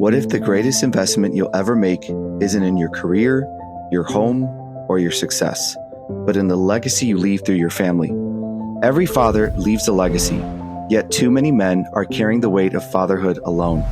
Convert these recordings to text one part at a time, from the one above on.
What if the greatest investment you'll ever make isn't in your career, your home, or your success, but in the legacy you leave through your family? Every father leaves a legacy, yet too many men are carrying the weight of fatherhood alone.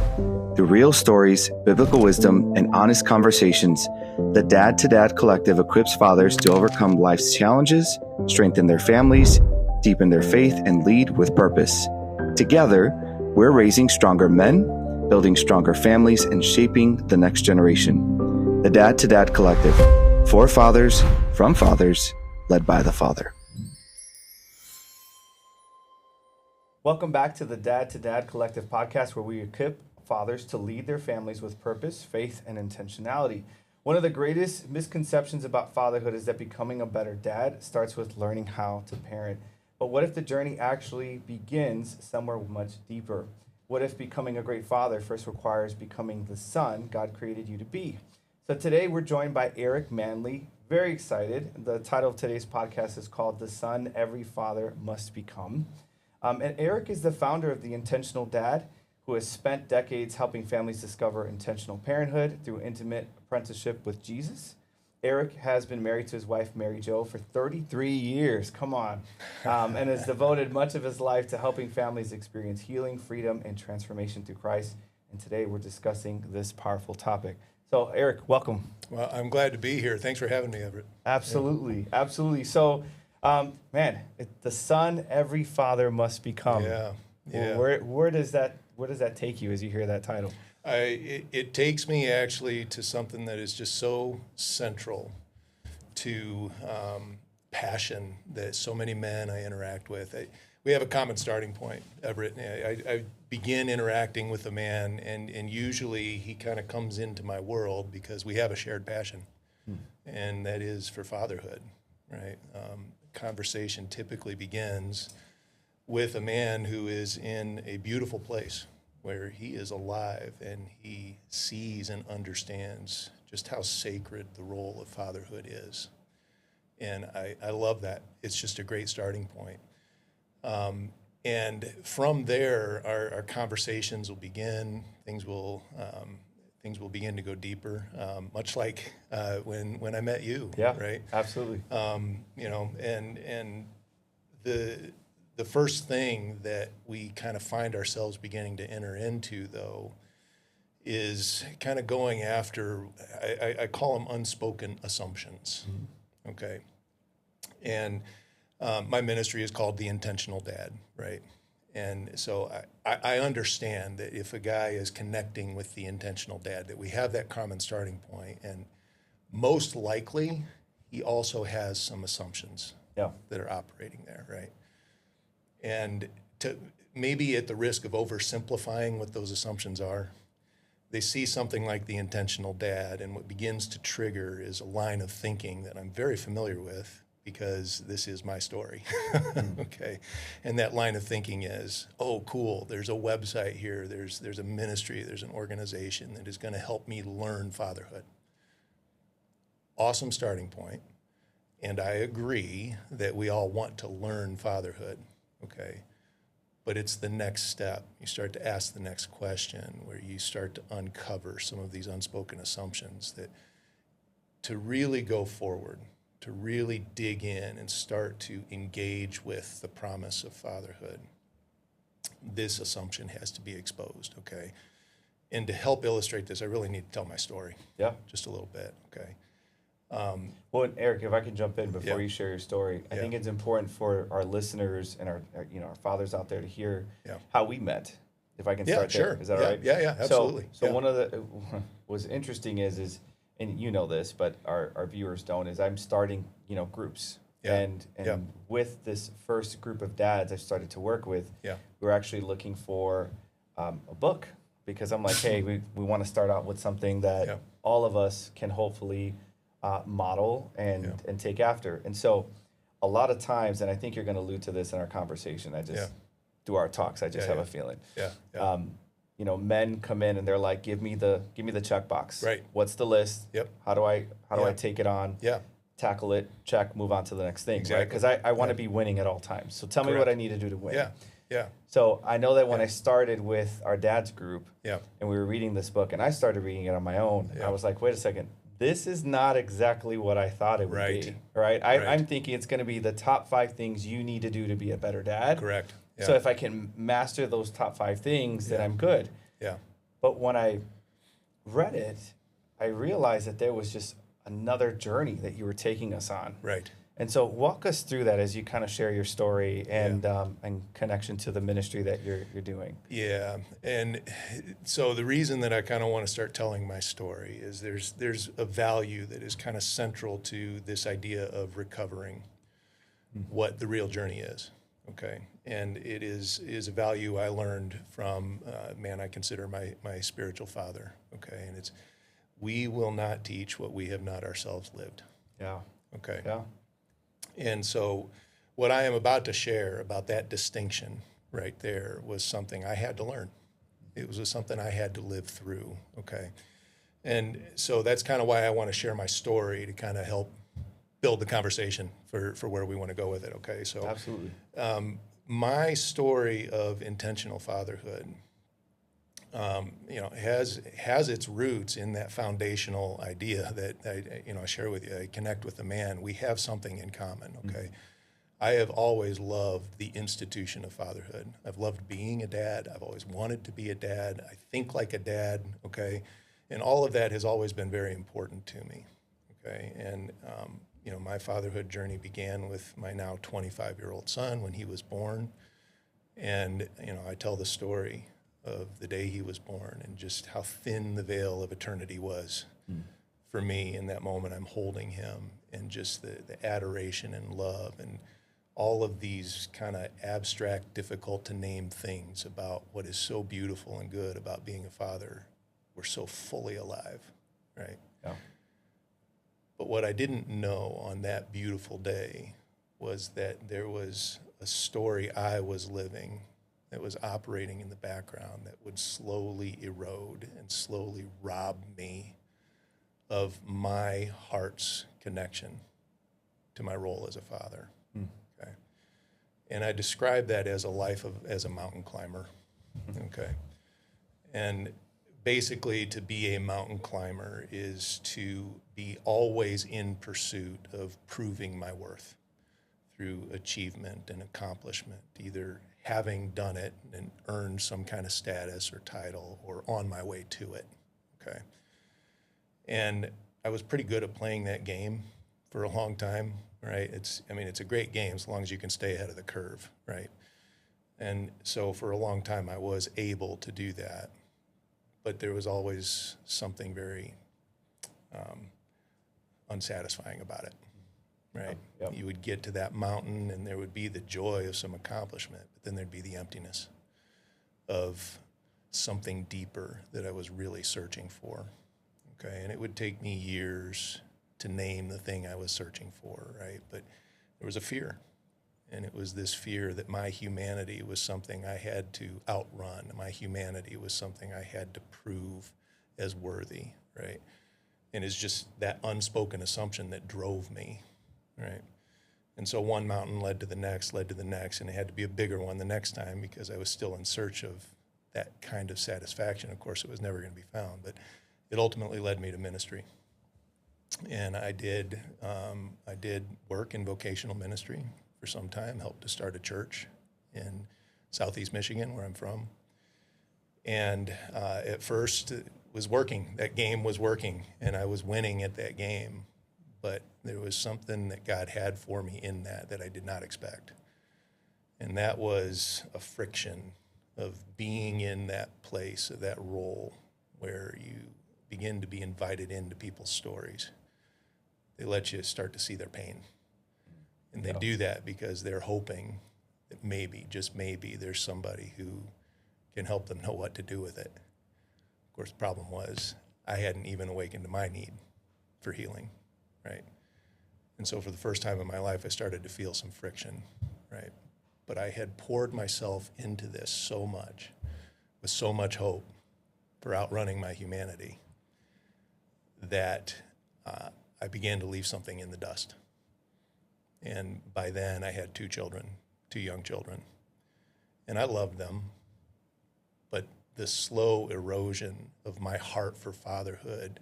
Through real stories, biblical wisdom, and honest conversations, the Dad2Dad Collective equips fathers to overcome life's challenges, strengthen their families, deepen their faith, and lead with purpose. Together, we're raising stronger men, building stronger families, and shaping the next generation. The Dad2Dad Collective, for fathers, from fathers, led by the Father. Welcome back to the Dad2Dad Collective podcast, where we equip fathers to lead their families with purpose, faith, and intentionality. One of the greatest misconceptions about fatherhood is that becoming a better dad starts with learning how to parent. But what if the journey actually begins somewhere much deeper? What if becoming a great father first requires becoming the son God created you to be? So today we're joined by Aric Manely. Very excited. The title of today's podcast is called The Son Every Father Must Become. And Aric is the founder of The Intentional Dad, who has spent decades helping families discover intentional parenthood through intimate apprenticeship with Jesus. Aric has been married to his wife, Mary Jo, for 33 years, come on, and has devoted much of his life to helping families experience healing, freedom, and transformation through Christ. And today we're discussing this powerful topic. So, Aric, welcome. Well, I'm glad to be here. Thanks for having me, Everett. Absolutely, absolutely. So, the son every father must become. Yeah. Where does that take you as you hear that title? It takes me actually to something that is just so central to passion that so many men I interact with. We have a common starting point, Everett. I begin interacting with a man, and usually he kind of comes into my world because we have a shared passion, and that is for fatherhood, right? Conversation typically begins with a man who is in a beautiful place, where he is alive and he sees and understands just how sacred the role of fatherhood is. And I love that. It's just a great starting point. And from there, our conversations will begin. Things will begin to go deeper, much like when I met you. Yeah, right. Absolutely. And the first thing that we kind of find ourselves beginning to enter into, though, is kind of going after, I call them unspoken assumptions, okay? And my ministry is called The Intentional Dad, right? And so I understand that if a guy is connecting with the intentional dad, that we have that common starting point, and most likely he also has some assumptions that are operating there, right? And to maybe at the risk of oversimplifying what those assumptions are, they see something like the intentional dad, and what begins to trigger is a line of thinking that I'm very familiar with because this is my story, okay? And that line of thinking is, oh, cool, there's a website here, there's a ministry, there's an organization that is going to help me learn fatherhood. Awesome starting point, and I agree that we all want to learn fatherhood. Okay, but it's the next step. You start to ask the next question, where you start to uncover some of these unspoken assumptions, that to really go forward, to really dig in and start to engage with the promise of fatherhood, this assumption has to be exposed, okay? And to help illustrate this, I really need to tell my story. Yeah. Just a little bit, okay? Well, Aric, if I can jump in before you share your story, I Yeah. think it's important for our listeners and our fathers out there to hear how we met. If I can start there, is that all right? Yeah, absolutely. So one of the what's interesting is, and you know this, but our viewers don't, is I'm starting groups, and with this first group of dads I started to work with, we're actually looking for a book, because I'm like, hey, we want to start out with something that all of us can hopefully model and take after. And so a lot of times, and I think you're going to allude to this in our conversation, through our talks, I just have a feeling. Men come in and they're like, give me the checkbox. Right. What's the list? Yep. How do I take it on? Tackle it, check, move on to the next thing. Exactly. Right? Because I want to be winning at all times. So tell me what I need to do to win. Yeah. Yeah. So I know that when Yeah. I started with our dad's group, Yeah. and we were reading this book, and I started reading it on my own, Yeah. I was like, wait a second, this is not exactly what I thought it would Right. be, right? Right. I'm thinking it's going to be the top 5 things you need to do to be a better dad. Correct. Yeah. So if I can master those top 5 things, then Yeah. I'm good. Yeah. But when I read it, I realized that there was just another journey that you were taking us on. Right. And so walk us through that as you kind of share your story and connection to the ministry that you're doing. Yeah. And so the reason that I kind of want to start telling my story is there's a value that is kind of central to this idea of recovering what the real journey is. Okay. And it is a value I learned from a man I consider my spiritual father. Okay. And it's, we will not teach what we have not ourselves lived. Yeah. Okay. Yeah. And so what I am about to share about that distinction right there was something I had to learn. It was something I had to live through, okay? And so that's kind of why I want to share my story, to kind of help build the conversation for where we want to go with it, okay? So Absolutely. My story of intentional fatherhood, has its roots in that foundational idea that I share with you. I connect with a man. We have something in common. Okay, mm-hmm. I have always loved the institution of fatherhood. I've loved being a dad. I've always wanted to be a dad. I think like a dad. Okay, and all of that has always been very important to me. Okay, and my fatherhood journey began with my now 25-year-old son when he was born, and I tell the story of the day he was born and just how thin the veil of eternity was for me in that moment. I'm holding him, and just the adoration and love and all of these kind of abstract, difficult to name things about what is so beautiful and good about being a father were so fully alive, right? Yeah. But what I didn't know on that beautiful day was that there was a story I was living that was operating in the background that would slowly erode and slowly rob me of my heart's connection to my role as a father. Okay. And I describe that as a life as a mountain climber. Okay. And basically, to be a mountain climber is to be always in pursuit of proving my worth through achievement and accomplishment, either having done it and earned some kind of status or title, or on my way to it, okay? And I was pretty good at playing that game for a long time, right? It's a great game as long as you can stay ahead of the curve, right? And so for a long time, I was able to do that, but there was always something very unsatisfying about it. Right. Yep. You would get to that mountain and there would be the joy of some accomplishment, but then there'd be the emptiness of something deeper that I was really searching for. Okay. And it would take me years to name the thing I was searching for, right? But there was a fear. And it was this fear that my humanity was something I had to outrun. My humanity was something I had to prove as worthy, right? And it's just that unspoken assumption that drove me. Right. And so one mountain led to the next, and it had to be a bigger one the next time because I was still in search of that kind of satisfaction. Of course, it was never going to be found, but it ultimately led me to ministry. And I did work in vocational ministry for some time, helped to start a church in Southeast Michigan, where I'm from. And at first it was working. That game was working, and I was winning at that game. But there was something that God had for me in that I did not expect. And that was a friction of being in that place, of that role, where you begin to be invited into people's stories. They let you start to see their pain. And they do that because they're hoping that maybe, just maybe, there's somebody who can help them know what to do with it. Of course, the problem was I hadn't even awakened to my need for healing. Right. And so for the first time in my life, I started to feel some friction, right? But I had poured myself into this so much, with so much hope for outrunning my humanity, that I began to leave something in the dust. And by then I had 2 young children. and I loved them, but the slow erosion of my heart for fatherhood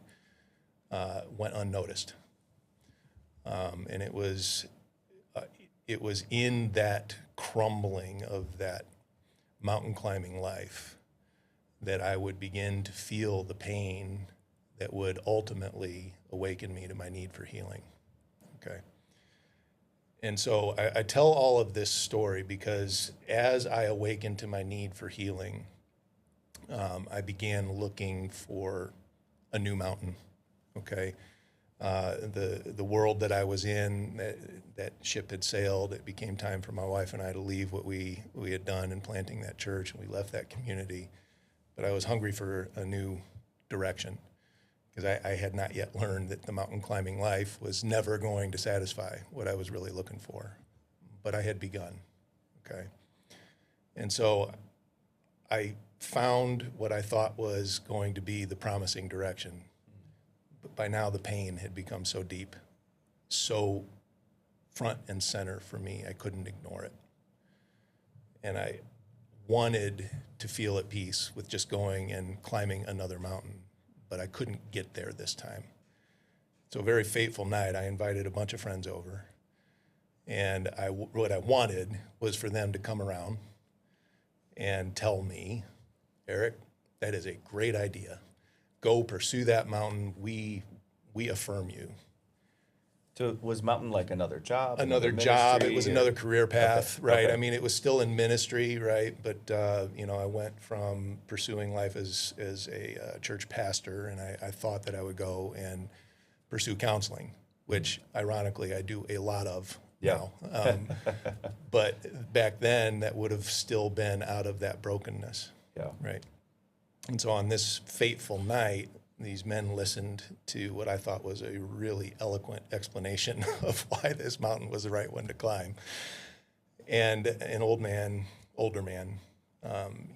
went unnoticed. And it was in that crumbling of that mountain climbing life that I would begin to feel the pain that would ultimately awaken me to my need for healing. Okay. And so I tell all of this story because as I awakened to my need for healing, I began looking for a new mountain. Okay. The world that I was in, that ship had sailed. It became time for my wife and I to leave what we had done in planting that church, and we left that community. But I was hungry for a new direction because I had not yet learned that the mountain climbing life was never going to satisfy what I was really looking for. But I had begun, okay? And so I found what I thought was going to be the promising direction. But by now the pain had become so deep, so front and center for me, I couldn't ignore it. And I wanted to feel at peace with just going and climbing another mountain, but I couldn't get there this time. So a very fateful night, I invited a bunch of friends over, and what I wanted was for them to come around and tell me, Aric, that is a great idea. Go pursue that mountain. We affirm you. So was mountain like another job? Another job. It was another career path, Okay. right? Okay. I mean, it was still in ministry, right? But I went from pursuing life as a church pastor, and I thought that I would go and pursue counseling, which ironically I do a lot of now. But back then, that would have still been out of that brokenness, right? And so on this fateful night, these men listened to what I thought was a really eloquent explanation of why this mountain was the right one to climb. And an older man,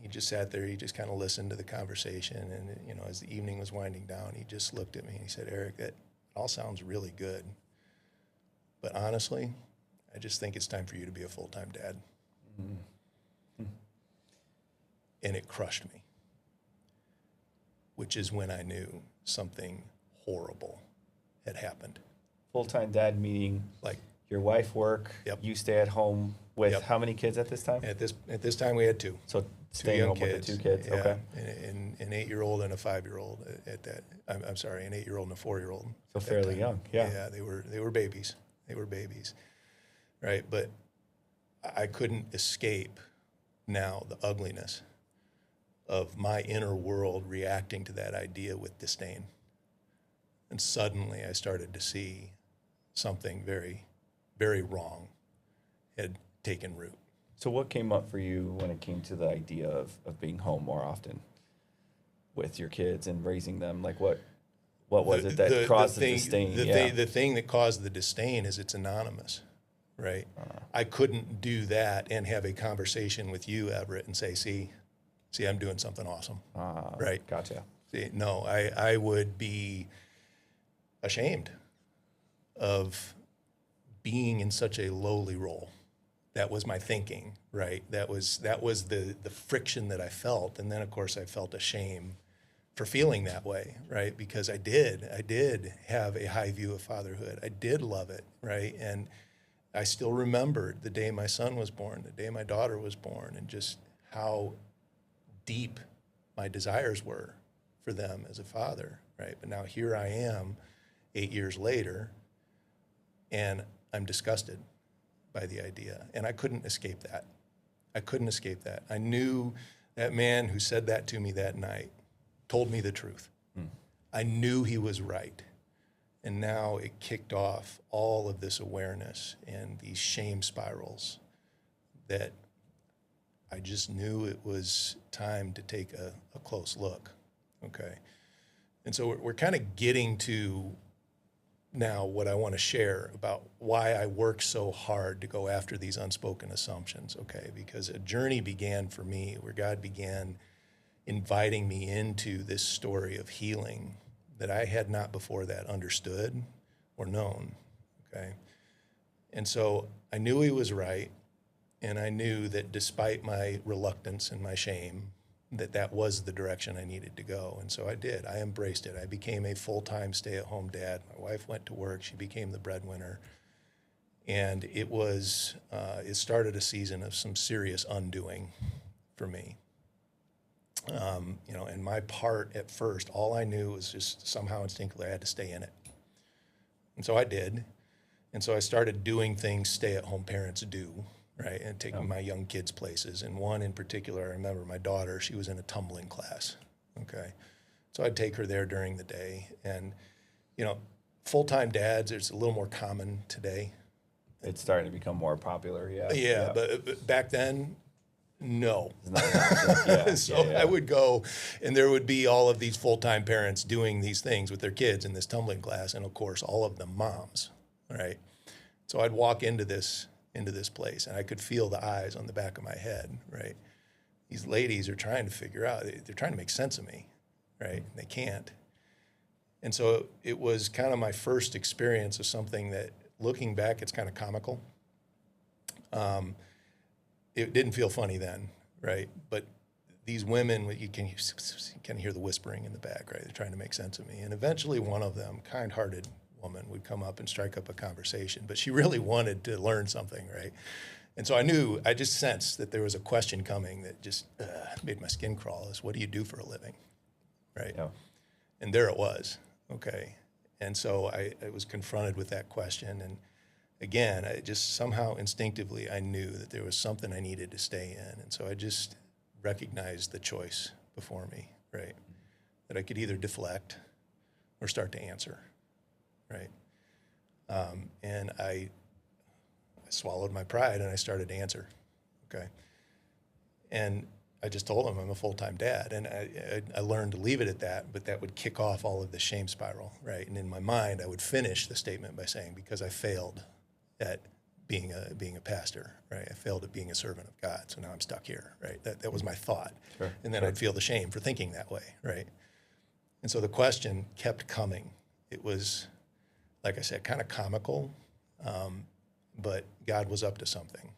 he just sat there, he just kind of listened to the conversation. And, as the evening was winding down, he just looked at me and he said, Aric, that all sounds really good. But honestly, I just think it's time for you to be a full-time dad. Mm-hmm. And it crushed me, which is when I knew something horrible had happened. Full-time dad meaning like your wife work, you stay at home with how many kids at this time? At this time we had two. So staying home with the two kids, okay. An 8-year-old and a 5-year-old at that. I'm sorry, an 8-year-old and a 4-year-old. So fairly young, Yeah, they were babies. They were babies, right? But I couldn't escape now the ugliness of my inner world reacting to that idea with disdain. And suddenly I started to see something very, very wrong had taken root. So what came up for you when it came to the idea of being home more often with your kids and raising them? Like what was it that caused the disdain? The thing that caused the disdain is it's anonymous, right? I couldn't do that and have a conversation with you, Everett, and say, see, I'm doing something awesome, right? Gotcha. See, no, I would be ashamed of being in such a lowly role. That was my thinking, right? That was the friction that I felt. And then, of course, I felt ashamed for feeling that way, right? Because I did have a high view of fatherhood. I did love it, right? And I still remembered the day my son was born, the day my daughter was born, and just how deep my desires were for them as a father, right? But now here I am 8 years later, and I'm disgusted by the idea. And I couldn't escape that. I knew that man who said that to me that night told me the truth. I knew he was right. And now it kicked off all of this awareness and these shame spirals that I just knew it was time to take a close look, okay? And so we're kind of getting to now what I want to share about why I work so hard to go after these unspoken assumptions, okay? Because a journey began for me where God began inviting me into this story of healing that I had not before that understood or known, okay? And so I knew he was right. And I knew that despite my reluctance and my shame, that was the direction I needed to go. And so I did. I embraced it. I became a full-time stay-at-home dad. My wife went to work. She became the breadwinner. And it started a season of some serious undoing for me. And my part at first, all I knew was just somehow instinctively I had to stay in it. And so I did. And so I started doing things stay-at-home parents do, right? And taking my young kids places. And one in particular, I remember my daughter, she was in a tumbling class, okay? So I'd take her there during the day. And, full-time dads, it's a little more common today. It's starting to become more popular, yeah. Yeah, but back then, no. So I would go, and there would be all of these full-time parents doing these things with their kids in this tumbling class, and of course, all of them moms, right? So I'd walk into this place, and I could feel the eyes on the back of my head, right? These ladies are trying to figure out, they're trying to make sense of me, right? They can't. And so it was kind of my first experience of something that, looking back, it's kind of comical. It didn't feel funny then, right? But these women, you can hear the whispering in the back, right? They're trying to make sense of me. And eventually one of them, kind-hearted woman, would come up and strike up a conversation. But she really wanted to learn something, right? And so I just sensed that there was a question coming that just made my skin crawl. Is, what do you do for a living, right? Yeah. And there it was, okay? And so I was confronted with that question. And again, I just somehow instinctively, I knew that there was something I needed to stay in. And so I just recognized the choice before me, right? That I could either deflect or start to answer, right? And I swallowed my pride and I started to answer, okay? And I just told him I'm a full-time dad, and I learned to leave it at that, but that would kick off all of the shame spiral, right? And in my mind, I would finish the statement by saying, because I failed at being a pastor, right? I failed at being a servant of God, so now I'm stuck here, right? That was my thought. Sure. And then I'd feel the shame for thinking that way, right? And so the question kept coming. It was, like I said, kind of comical, but God was up to something,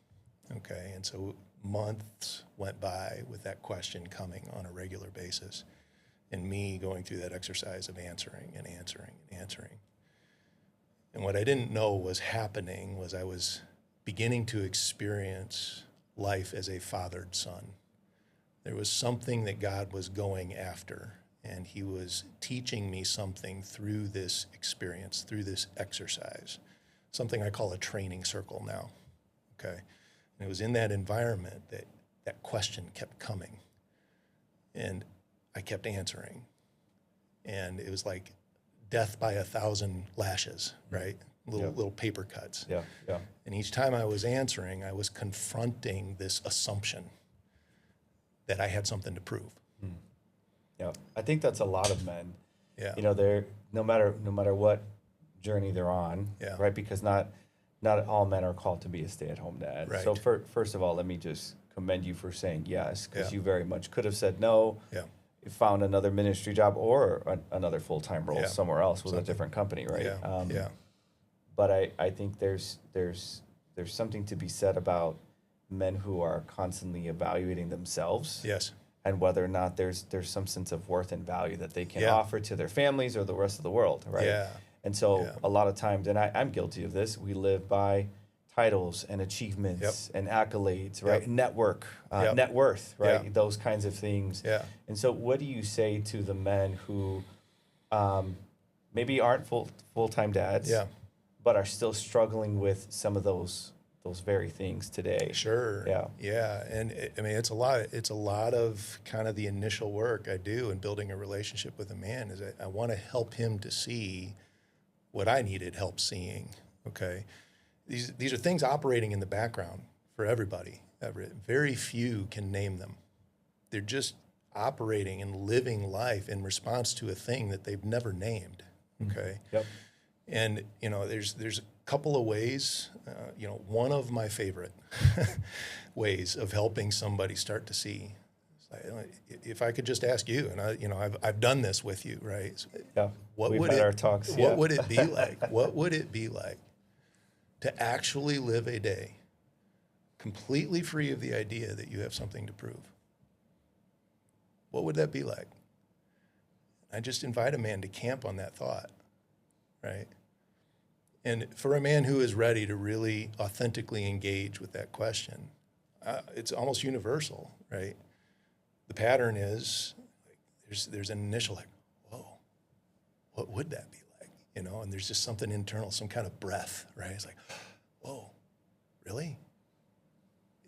okay? And so months went by with that question coming on a regular basis, and me going through that exercise of answering and answering and answering. And what I didn't know was happening was I was beginning to experience life as a fathered son. There was something that God was going after, and he was teaching me something through this experience, through this exercise, something I call a training circle now, okay? And it was in that environment that that question kept coming, and I kept answering. And it was like death by 1,000 lashes, right? Little paper cuts. Yeah. And each time I was answering, I was confronting this assumption that I had something to prove. Yeah, I think that's a lot of men. Yeah. They're no matter what journey they're on, Yeah. right? Because not all men are called to be a stay-at-home dad. Right. So first of all, let me just commend you for saying yes, because Yeah. you very much could have said no. Yeah. You found another ministry job or another full-time role Yeah. somewhere else with a different company, right? Yeah. But I think there's something to be said about men who are constantly evaluating themselves. Yes. And whether or not there's some sense of worth and value that they can Yeah. offer to their families or the rest of the world, right? Yeah. And so Yeah. a lot of times, and I'm guilty of this, we live by titles and achievements and accolades, right? Yep. Network, Yep. net worth, right? Yeah. Those kinds of things. Yeah. And so what do you say to the men who maybe aren't full-time dads, Yeah. but are still struggling with some of those very things today? Sure. Yeah. Yeah. And it's a lot of kind of the initial work I do in building a relationship with a man is I want to help him to see what I needed help seeing. Okay. These are things operating in the background for everybody, Everett. Very few can name them. They're just operating and living life in response to a thing that they've never named. Okay. Yep. And, there's a couple of ways, one of my favorite ways of helping somebody start to see, if I could just ask you, and I've done this with you, right? So Yeah. What would it be like? What would it be like to actually live a day completely free of the idea that you have something to prove, what would that be like? I just invite a man to camp on that thought, right? And for a man who is ready to really authentically engage with that question, it's almost universal, right? The pattern is there's an initial like, whoa, what would that be like? You know, and there's just something internal, some kind of breath, right? It's like, whoa, really?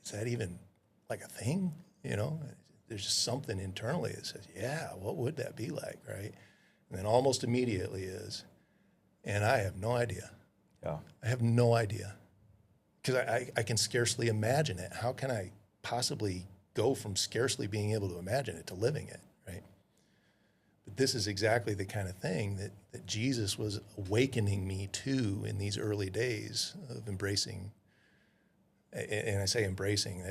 Is that even like a thing? You know, there's just something internally that says, yeah, what would that be like, right? And then almost immediately is, and I have no idea. Yeah. I have no idea. Because I can scarcely imagine it. How can I possibly go from scarcely being able to imagine it to living it, right? But this is exactly the kind of thing that Jesus was awakening me to in these early days of embracing. And I say embracing,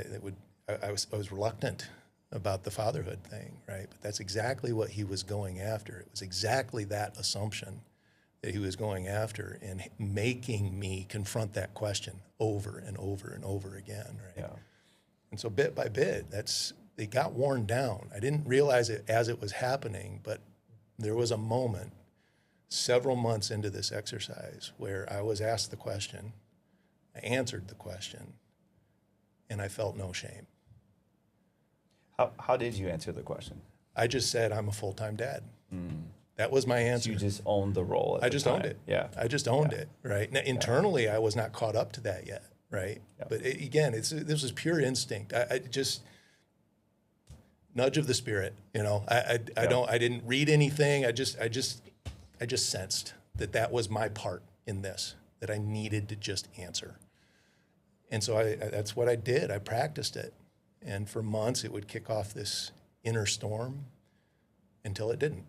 I was reluctant about the fatherhood thing, right? But that's exactly what he was going after. It was exactly that assumption that he was going after and making me confront that question over and over and over again, right? Yeah. And so bit by bit, it got worn down. I didn't realize it as it was happening, but there was a moment several months into this exercise where I was asked the question, I answered the question, and I felt no shame. How did you answer the question? I just said, I'm a full-time dad. That was my answer. So you just owned the role at I the just time. owned it. Yeah. I just owned it, right? Now, internally, I was not caught up to that yet, right? Yeah. But again, this was pure instinct. I just nudge of the spirit, you know. I didn't read anything. I just sensed that was my part in this, that I needed to just answer. And so that's what I did. I practiced it. And for months, it would kick off this inner storm until it didn't.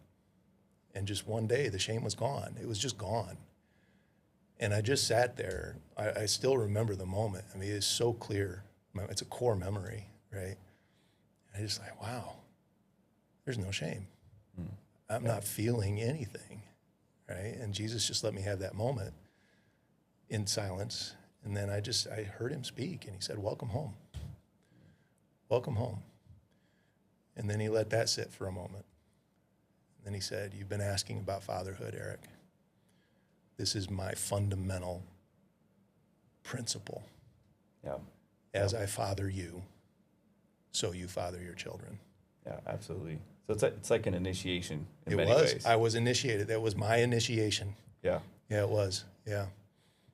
And just one day, the shame was gone. It was just gone. And I just sat there. I still remember the moment. I mean, it's so clear. It's a core memory, right? And I just like, wow, there's no shame. I'm not feeling anything, right? And Jesus just let me have that moment in silence. And then I heard him speak, and he said, welcome home. Welcome home. And then he let that sit for a moment. And then he said, you've been asking about fatherhood, Aric. This is my fundamental principle. Yeah. As I father you, so you father your children. Yeah, absolutely. So it's like an initiation in It many was. ways. I was initiated. That was my initiation. Yeah. Yeah, it was. Yeah.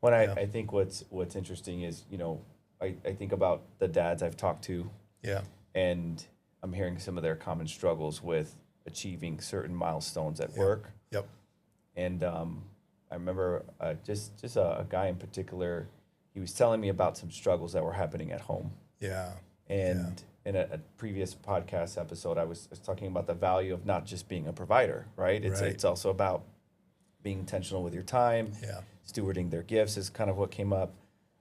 When I think what's interesting is, you know, I think about the dads I've talked to. Yeah. And I'm hearing some of their common struggles with achieving certain milestones at work. Yep. And I remember just a guy in particular, he was telling me about some struggles that were happening at home. Yeah. And in a previous podcast episode, I was talking about the value of not just being a provider, right? It's also about being intentional with your time, stewarding their gifts is kind of what came up.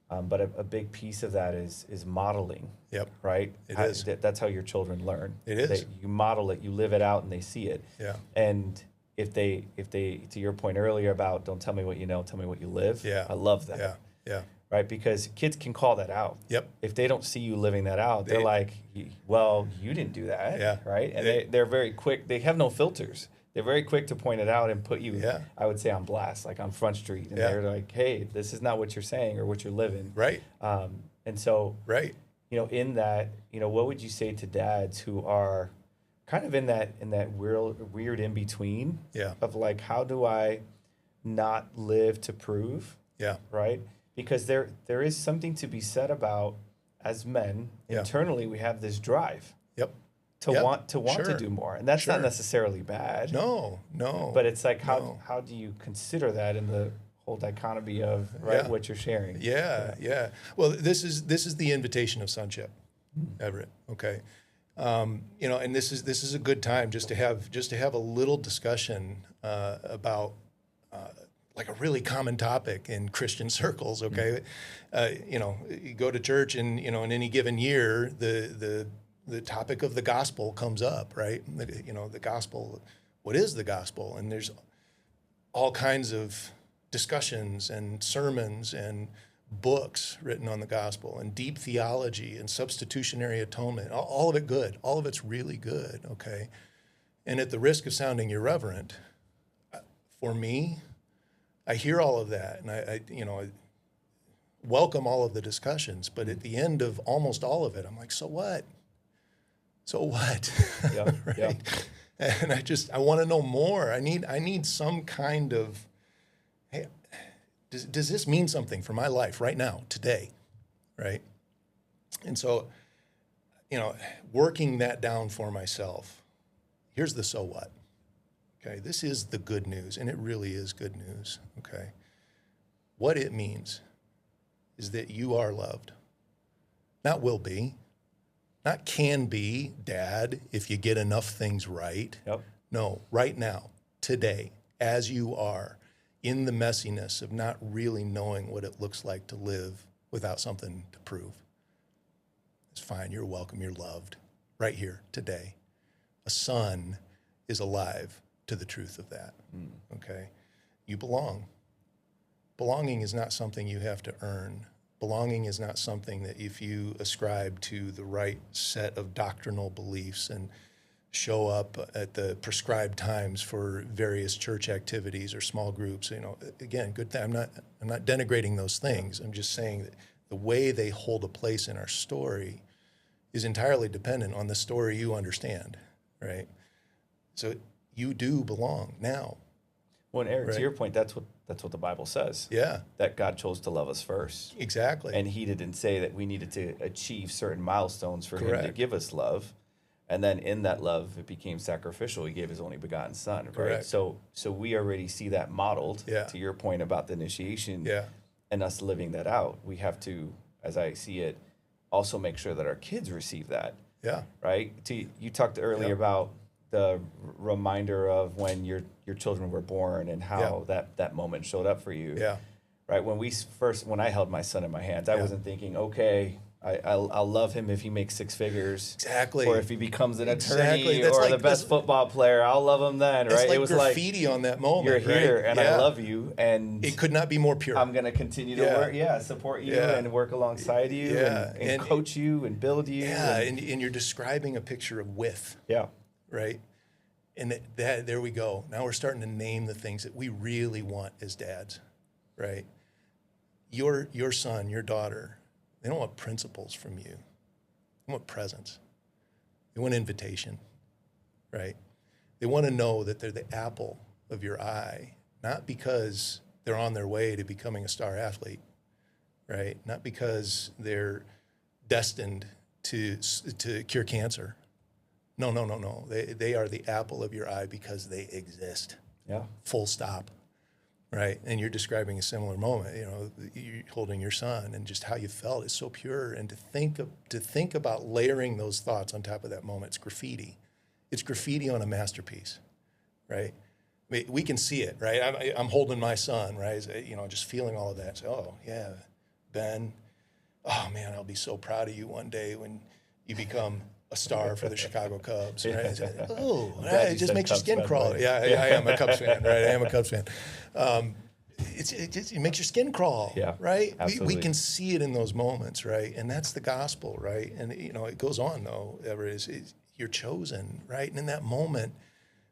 But a big piece of that is modeling. Yep. Right? It is. That's how your children learn. It is. You model it, you live it out, and they see it. Yeah. And if they, to your point earlier about don't tell me what you know, tell me what you live. Yeah. I love that. Yeah. Yeah. Right? Because kids can call that out. Yep. If they don't see you living that out, they're like, well, you didn't do that. Yeah. Right? And they're very quick. They have no filters. They're very quick to point it out and put you, I would say, on blast, like on Front Street. And they're like, hey, this is not what you're saying or what you're living. Right. And so, you know, in that, you know, what would you say to dads who are kind of in that weird in between of like, how do I not live to prove? Yeah. Right? Because there is something to be said about, as men, internally we have this drive. Yep. To want to do more. And that's not necessarily bad. No. But it's like, how do you consider that in the whole dichotomy of what you're sharing? Yeah. Well, this is the invitation of sonship, Everett. Okay. You know, and this is a good time just to have a little discussion about like a really common topic in Christian circles. Okay. You know, you go to church and, you know, in any given year, the topic of the gospel comes up, right? You know, the gospel, what is the gospel? And there's all kinds of discussions and sermons and books written on the gospel and deep theology and substitutionary atonement, all of it good. All of it's really good, okay? And at the risk of sounding irreverent, for me, I hear all of that, and I welcome all of the discussions, but at the end of almost all of it, I'm like, so what? So what? Yeah, right? yeah. And I want to know more. I need some kind of, hey, does this mean something for my life right now, today, right? And so, working that down for myself, here's the so what. Okay, this is the good news, and it really is good news, okay? What it means is that you are loved. Not will be, not can be, Dad, if you get enough things right. Yep. No, right now, today, as you are, in the messiness of not really knowing what it looks like to live without something to prove. It's fine, you're welcome, you're loved, right here, today. A son is alive to the truth of that, okay? You belong. Belonging is not something you have to earn. Belonging is not something that if you ascribe to the right set of doctrinal beliefs and show up at the prescribed times for various church activities or small groups, again, good thing. I'm not denigrating those things. I'm just saying that the way they hold a place in our story is entirely dependent on the story you understand, right? So you do belong now. Well, and Aric, Right. to your point, that's what the Bible says. Yeah, That God chose to love us first. exactly. And he didn't say that we needed to achieve certain milestones for him to Correct. give us love. And then in that love, it became sacrificial. He gave his only begotten son, right? Correct. So we already see that modeled. Yeah. To your point about the initiation Yeah, and us living that out. We have to, as I see it, also make sure that our kids receive that, yeah, right? You talked earlier Yeah. about the reminder of when your children were born and how that moment showed up for you. yeah, Right. When I held my son in my hands, I Yeah. wasn't thinking, okay, I'll love him if he makes six figures, exactly. or if he becomes an Exactly. attorney, That's or like the best this- football player. I'll love him then, It's right? like It was graffiti on that like moment. you're here right? and Yeah. I love you, and It could not be more pure. I'm gonna continue to Yeah. support you Yeah. and work alongside you, Yeah. and And- coach you and build you. Yeah, and, and you're describing a picture of width, yeah, right? And that there we go. Now we're starting to name the things that we really want as dads, right? Your son, your daughter, they don't want principles from you. They want presence. They want invitation, right? They want to know that they're the apple of your eye, not because they're on their way to becoming a star athlete, right? Not because they're destined to cure cancer. No. They are the apple of your eye because they exist. yeah, Full stop. Right? And you're describing a similar moment, you're holding your son and just how you felt is so pure. And to think about layering those thoughts on top of that moment, it's graffiti. It's graffiti on a masterpiece, right? I mean, we can see it, right? I'm holding my son, right? Just feeling all of that. So, oh yeah, Ben, oh man, I'll be so proud of you one day when you become a star for the Chicago Cubs, right? It's like, oh, glad right, you it just said makes your Cubs skin fan, crawl. right? Yeah, I am a Cubs fan, right? I am a Cubs fan. It makes your skin crawl, Yeah, right? absolutely. We can see it in those moments, right? And that's the gospel, right? And it goes on though. Everett, you're chosen, right? And in that moment,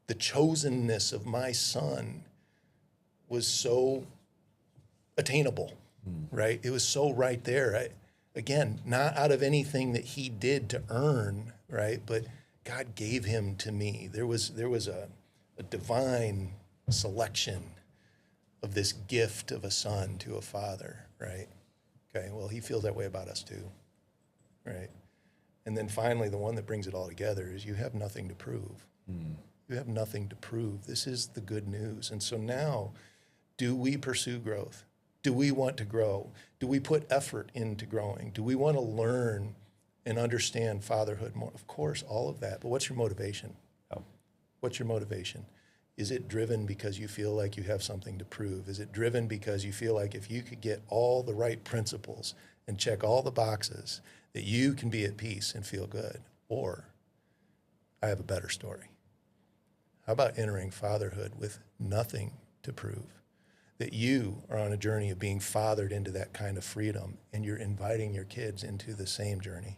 the chosenness of my son was so attainable, right? It was so right there. Again, not out of anything that he did to earn, right? But God gave him to me. There was a divine selection of this gift of a son to a father, right? Okay, well, he feels that way about us too, right? And then finally, the one that brings it all together is you have nothing to prove. You have nothing to prove. This is the good news. And so now, do we pursue growth? Do we want to grow? Do we put effort into growing? Do we want to learn and understand fatherhood more? Of course, all of that. But what's your motivation? Oh. What's your motivation? Is it driven because you feel like you have something to prove? Is it driven because you feel like if you could get all the right principles and check all the boxes, that you can be at peace and feel good? Or, I have a better story. How about entering fatherhood with nothing to prove? that you are on a journey of being fathered into that kind of freedom, and you're inviting your kids into the same journey.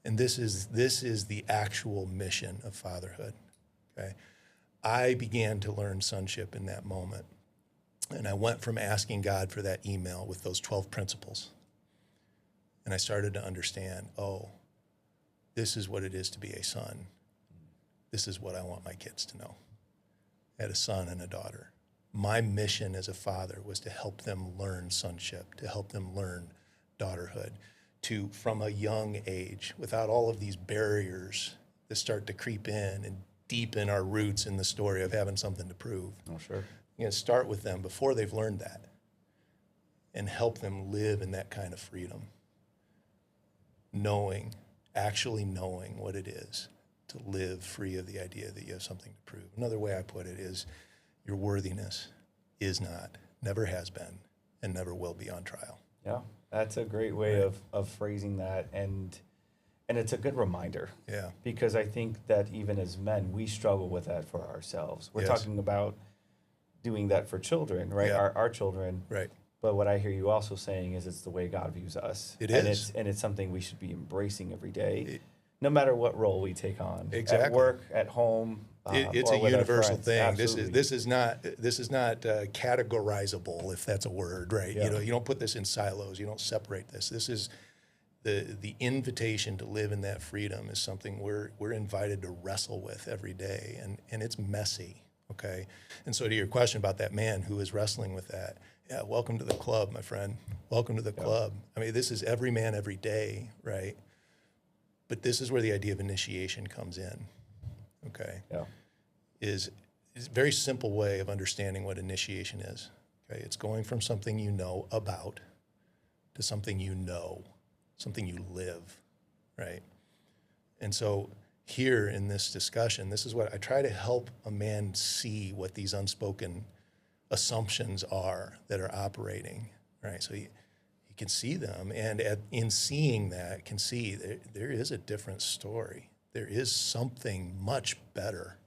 And this is the actual mission of fatherhood. Okay, I began to learn sonship in that moment, and I went from asking God for that email with those 12 principles, and I started to understand, oh, this is what it is to be a son. This is what I want my kids to know. I had a son and a daughter. My mission as a father was to help them learn sonship, to help them learn daughterhood, to, from a young age, without all of these barriers that start to creep in and deepen our roots in the story of having something to prove. Oh, sure. You're going to start with them before they've learned that and help them live in that kind of freedom, actually knowing what it is to live free of the idea that you have something to prove. Another way I put it is your worthiness is not, never has been, and never will be on trial. Yeah, that's a great way of phrasing that, and it's a good reminder. Yeah. Because I think that even as men, we struggle with that for ourselves. We're talking about doing that for children, right? Yeah. Our children. Right. But what I hear you also saying is it's the way God views us. It and is. It's something we should be embracing every day, no matter what role we take on. Exactly. At work, at home. It's or a with our universal friends. thing. Absolutely. This is not categorizable, if that's a word, right? Yeah. You know, you don't put this in silos. You don't separate this. This is the invitation to live in that freedom is something we're invited to wrestle with every day, and it's messy. Okay, and so to your question about that man who is wrestling with that, yeah, welcome to the club, my friend. Welcome to the club. I mean, this is every man every day, right? But this is where the idea of initiation comes in. Okay, is a very simple way of understanding what initiation is. Okay, it's going from something you know about to something you know, something you live, right? And so here in this discussion, this is what I try to help a man see what these unspoken assumptions are that are operating, right? So he can see them, and in seeing that, can see there is a different story. There is something much better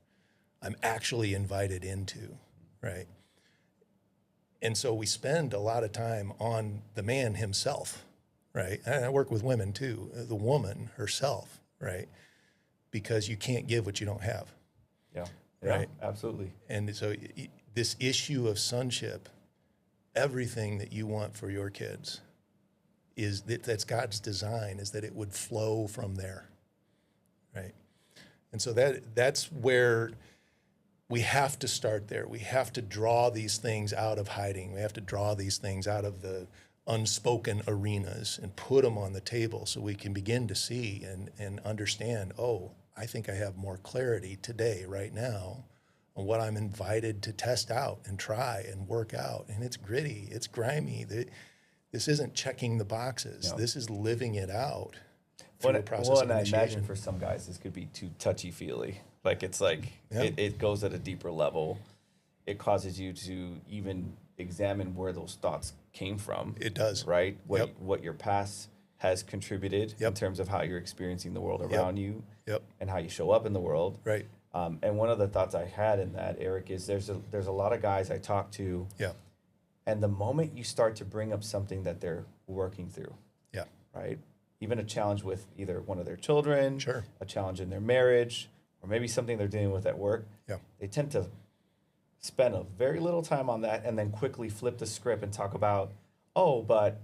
I'm actually invited into, right? And so we spend a lot of time on the man himself, right? And I work with women too, the woman herself, right? Because you can't give what you don't have. Yeah, right? Absolutely. And so this issue of sonship, everything that you want for your kids is that's God's design, is that it would flow from there, right? And so that's where we have to start there. We have to draw these things out of hiding. We have to draw these things out of the unspoken arenas and put them on the table so we can begin to see and understand, oh, I think I have more clarity today, right now, on what I'm invited to test out and try and work out. And it's gritty, it's grimy. This isn't checking the boxes. No. This is living it out through a process of initiation. I imagine for some guys this could be too touchy-feely. Like it's like it goes at a deeper level. It causes you to even examine where those thoughts came from. It does. Right? What your past has contributed in terms of how you're experiencing the world around you and how you show up in the world. Right. And one of the thoughts I had in that, Aric, is there's a lot of guys I talk to. Yeah. And the moment you start to bring up something that they're working through. Yeah. Right? Even a challenge with either one of their children, sure, a challenge in their marriage, or maybe something they're dealing with at work. Yeah. They tend to spend a very little time on that and then quickly flip the script and talk about, oh, but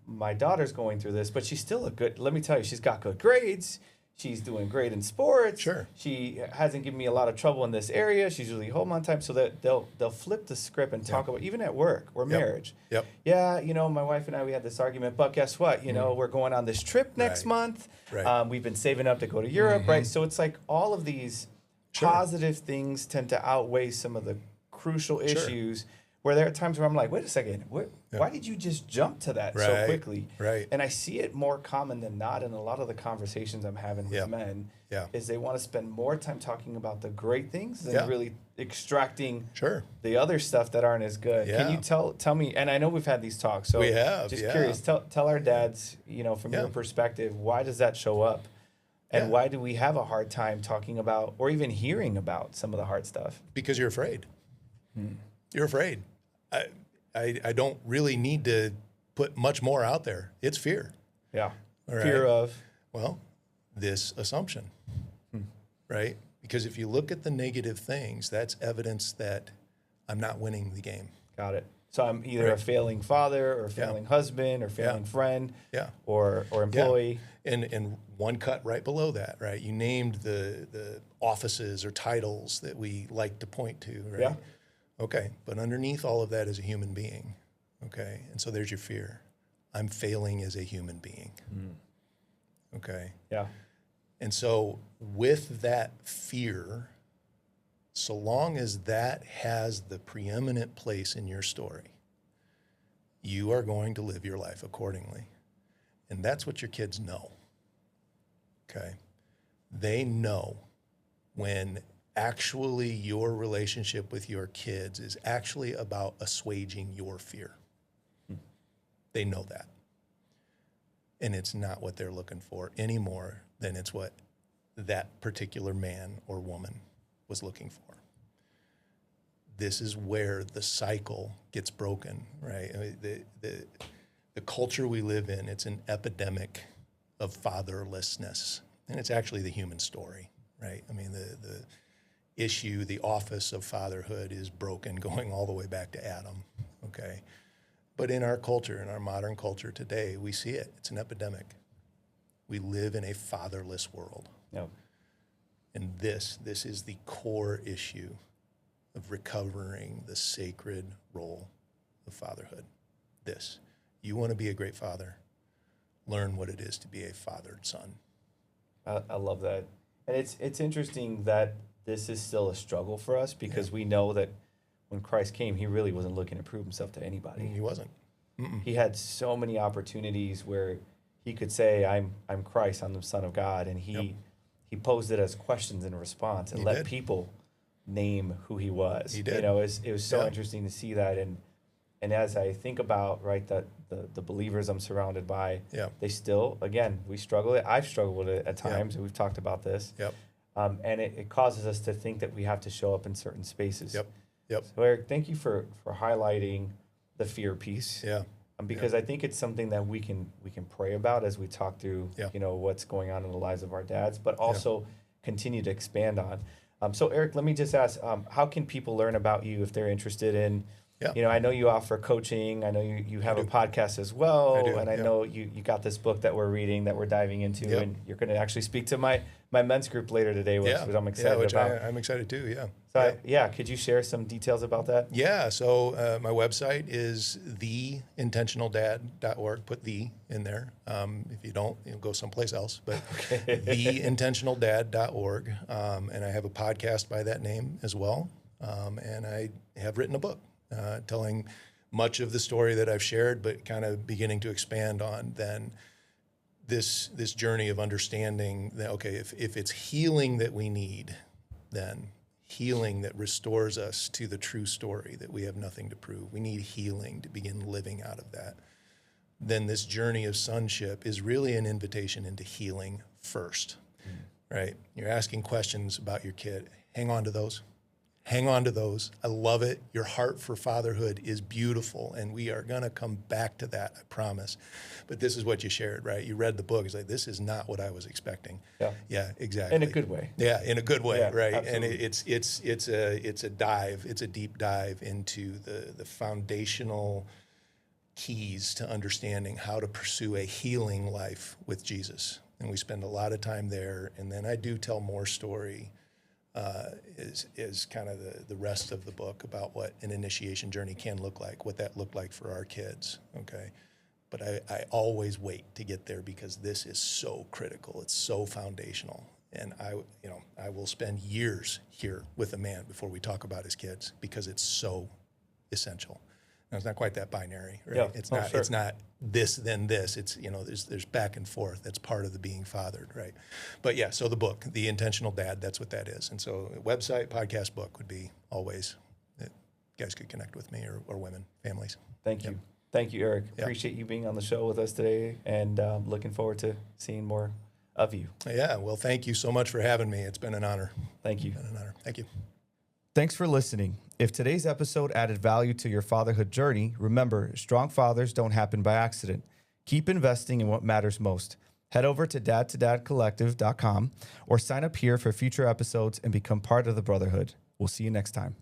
my daughter's going through this, but she's still let me tell you, she's got good grades. She's doing great in sports. Sure. She hasn't given me a lot of trouble in this area. She's usually home on time. So that they'll flip the script and talk about, even at work or marriage. Yep. Yeah, my wife and I, we had this argument, but guess what? We're going on this trip next month. Right. We've been saving up to go to Europe, right? So it's like all of these positive things tend to outweigh some of the crucial issues where there are times where I'm like, wait a second, why did you just jump to that so quickly? Right. And I see it more common than not in a lot of the conversations I'm having with men is they want to spend more time talking about the great things than really extracting the other stuff that aren't as good. Can you tell me, and I know we've had these talks, so we have, just curious, tell our dads, from your perspective, why does that show up? And why do we have a hard time talking about or even hearing about some of the hard stuff? Because you're afraid. You're afraid. I don't really need to put much more out there. It's fear. Yeah. All right? Fear of. Well, this assumption, right? Because if you look at the negative things, that's evidence that I'm not winning the game. Got it. So I'm either a failing father or a failing husband or failing friend or employee. And one cut right below that, right? You named the offices or titles that we like to point to, right? Yeah. Okay, but underneath all of that is a human being, okay? And so there's your fear. I'm failing as a human being, okay? Yeah. And so with that fear, so long as that has the preeminent place in your story, you are going to live your life accordingly. And that's what your kids know, okay? They know when actually your relationship with your kids is actually about assuaging your fear. They know that. And it's not what they're looking for any more than it's what that particular man or woman was looking for. This is where the cycle gets broken, right? I mean, the culture we live in, it's an epidemic of fatherlessness. And it's actually the human story, right? I mean, the issue, the office of fatherhood is broken going all the way back to Adam, okay? But in our culture, in our modern culture today, we see it. It's an epidemic. We live in a fatherless world. Yeah. And this is the core issue of recovering the sacred role of fatherhood. This. You want to be a great father, learn what it is to be a fathered son. I love that. And it's interesting that this is still a struggle for us because we know that when Christ came, he really wasn't looking to prove himself to anybody. He wasn't. He had so many opportunities where he could say, I'm Christ, I'm the Son of God. And he posed it as questions in response and let people name who he was. He did. You know, it was so interesting to see that. And as I think about, right, that the believers I'm surrounded by, they still, again, we struggle. I've struggled with it at times, and we've talked about this. And it causes us to think that we have to show up in certain spaces. So Aric, thank you for highlighting the fear piece. Because I think it's something that we can pray about as we talk through, you know, what's going on in the lives of our dads, but also continue to expand on. So Aric, let me just ask, how can people learn about you if they're interested in, you know, I know you offer coaching. I know you have a podcast as well. I know you got this book that we're reading, that we're diving into, and you're going to actually speak to my men's group later today, which I'm excited about. I'm excited too, So could you share some details about that? So my website is theintentionaldad.org. Put the in there. If you don't, you'll go someplace else. But theintentionaldad.org. And I have a podcast by that name as well. And I have written a book telling much of the story that I've shared, but kind of beginning to expand on then this journey of understanding that, okay, if it's healing that we need, then healing that restores us to the true story that we have nothing to prove. We need healing to begin living out of that. Then this journey of sonship is really an invitation into healing first, right? You're asking questions about your kid. Hang on to those. Hang on to those. I love it. Your heart for fatherhood is beautiful, and we are going to come back to that, I promise. But this is what you shared, right? You read the book. It's like, this is not what I was expecting. Yeah, exactly. In a good way. Yeah, in a good way, right? Absolutely. And it's a dive. It's a deep dive into the foundational keys to understanding how to pursue a healing life with Jesus. And we spend a lot of time there. And then I do tell more story. Is kind of the rest of the book about what an initiation journey can look like, what that looked like for our kids, okay? But I always wait to get there because this is so critical. It's so foundational. And I will spend years here with a man before we talk about his kids because it's so essential. Now, it's not quite that binary, right? It's not this, then this. It's, there's back and forth. That's part of the being fathered, right? But so the book, The Intentional Dad, that's what that is. And so website, podcast, book would be always that you guys could connect with me or women, families. Thank you. Thank you, Aric. Appreciate you being on the show with us today, and looking forward to seeing more of you. Yeah, well, thank you so much for having me. It's been an honor. Thank you. It's been an honor. Thank you. Thanks for listening. If today's episode added value to your fatherhood journey, remember, strong fathers don't happen by accident. Keep investing in what matters most. Head over to Dad2DadCollective.com or sign up here for future episodes and become part of the brotherhood. We'll see you next time.